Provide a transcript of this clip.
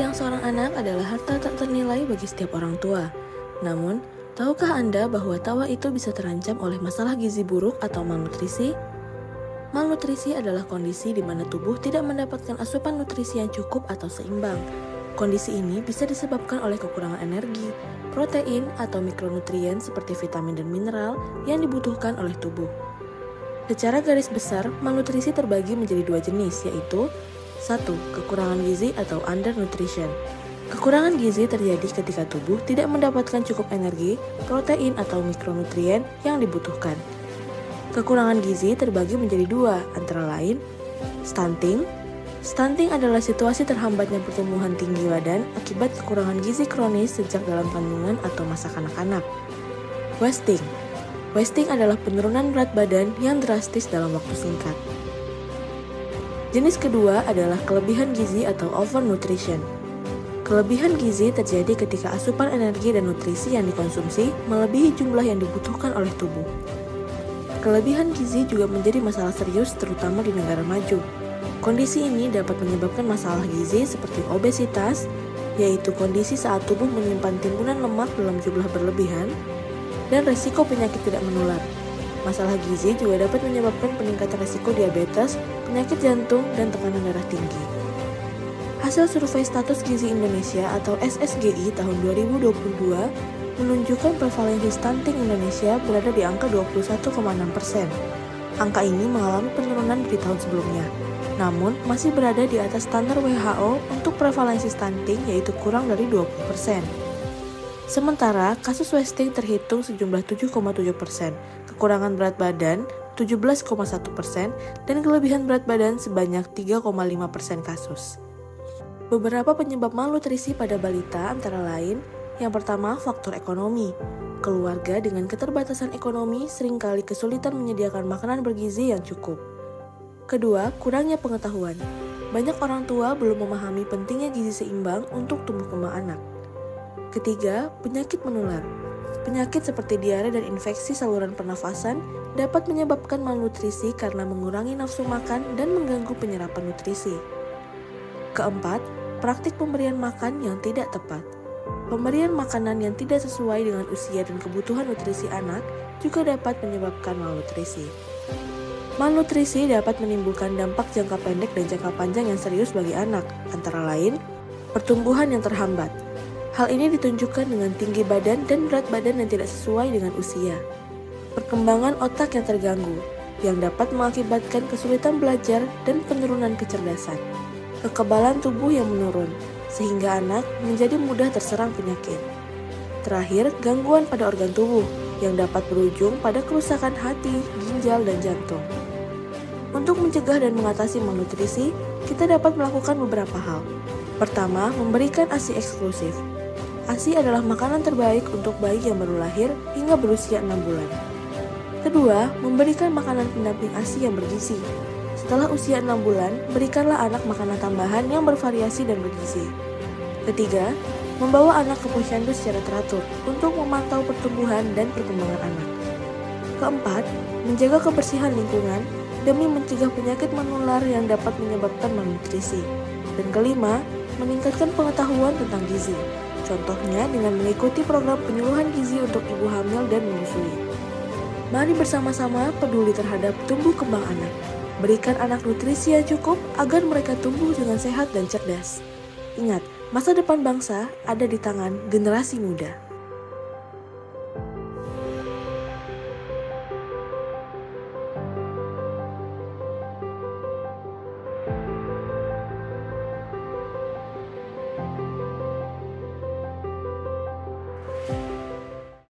Tentang seorang anak adalah harta tak ternilai bagi setiap orang tua. Namun, tahukah Anda bahwa tawa itu bisa terancam oleh masalah gizi buruk atau malnutrisi? Malnutrisi adalah kondisi di mana tubuh tidak mendapatkan asupan nutrisi yang cukup atau seimbang. Kondisi ini bisa disebabkan oleh kekurangan energi, protein, atau mikronutrien seperti vitamin dan mineral yang dibutuhkan oleh tubuh. Secara garis besar, malnutrisi terbagi menjadi dua jenis, yaitu 1. Kekurangan gizi atau undernutrition. Kekurangan gizi terjadi ketika tubuh tidak mendapatkan cukup energi, protein, atau mikronutrien yang dibutuhkan. Kekurangan gizi terbagi menjadi dua, antara lain stunting. Stunting adalah situasi terhambatnya pertumbuhan tinggi badan akibat kekurangan gizi kronis sejak dalam kandungan atau masa kanak-kanak. Wasting. Wasting adalah penurunan berat badan yang drastis dalam waktu singkat. Jenis kedua adalah kelebihan gizi atau overnutrition. Kelebihan gizi terjadi ketika asupan energi dan nutrisi yang dikonsumsi melebihi jumlah yang dibutuhkan oleh tubuh. Kelebihan gizi juga menjadi masalah serius terutama di negara maju. Kondisi ini dapat menyebabkan masalah gizi seperti obesitas, yaitu kondisi saat tubuh menyimpan timbunan lemak dalam jumlah berlebihan, dan resiko penyakit tidak menular. Masalah gizi juga dapat menyebabkan peningkatan risiko diabetes, penyakit jantung, dan tekanan darah tinggi. Hasil survei status gizi Indonesia atau SSGI tahun 2022 menunjukkan prevalensi stunting Indonesia berada di angka 21,6%. Angka ini mengalami penurunan dari tahun sebelumnya, namun masih berada di atas standar WHO untuk prevalensi stunting yaitu kurang dari 20%. Sementara, kasus wasting terhitung sejumlah 7,7%, kekurangan berat badan 17,1%, dan kelebihan berat badan sebanyak 3,5% kasus. Beberapa penyebab malnutrisi pada balita antara lain, yang pertama faktor ekonomi. Keluarga dengan keterbatasan ekonomi seringkali kesulitan menyediakan makanan bergizi yang cukup. Kedua, kurangnya pengetahuan. Banyak orang tua belum memahami pentingnya gizi seimbang untuk tumbuh kembang anak. Ketiga, penyakit menular. Penyakit seperti diare dan infeksi saluran pernafasan dapat menyebabkan malnutrisi karena mengurangi nafsu makan dan mengganggu penyerapan nutrisi. Keempat, praktik pemberian makan yang tidak tepat. Pemberian makanan yang tidak sesuai dengan usia dan kebutuhan nutrisi anak juga dapat menyebabkan malnutrisi. Malnutrisi dapat menimbulkan dampak jangka pendek dan jangka panjang yang serius bagi anak, antara lain pertumbuhan yang terhambat. Hal ini ditunjukkan dengan tinggi badan dan berat badan yang tidak sesuai dengan usia. Perkembangan otak yang terganggu, yang dapat mengakibatkan kesulitan belajar dan penurunan kecerdasan. Kekebalan tubuh yang menurun, sehingga anak menjadi mudah terserang penyakit. Terakhir, gangguan pada organ tubuh, yang dapat berujung pada kerusakan hati, ginjal, dan jantung. Untuk mencegah dan mengatasi malnutrisi, kita dapat melakukan beberapa hal. Pertama, memberikan ASI eksklusif. ASI adalah makanan terbaik untuk bayi yang baru lahir hingga berusia 6 bulan. Kedua, memberikan makanan pendamping ASI yang bergizi. Setelah usia 6 bulan, berikanlah anak makanan tambahan yang bervariasi dan bergizi. Ketiga, membawa anak ke posyandu secara teratur untuk memantau pertumbuhan dan perkembangan anak. Keempat, menjaga kebersihan lingkungan demi mencegah penyakit menular yang dapat menyebabkan malnutrisi. Dan kelima, meningkatkan pengetahuan tentang gizi. Contohnya dengan mengikuti program penyuluhan gizi untuk ibu hamil dan menyusui. Mari bersama-sama peduli terhadap tumbuh kembang anak. Berikan anak nutrisi yang cukup agar mereka tumbuh dengan sehat dan cerdas. Ingat, masa depan bangsa ada di tangan generasi muda.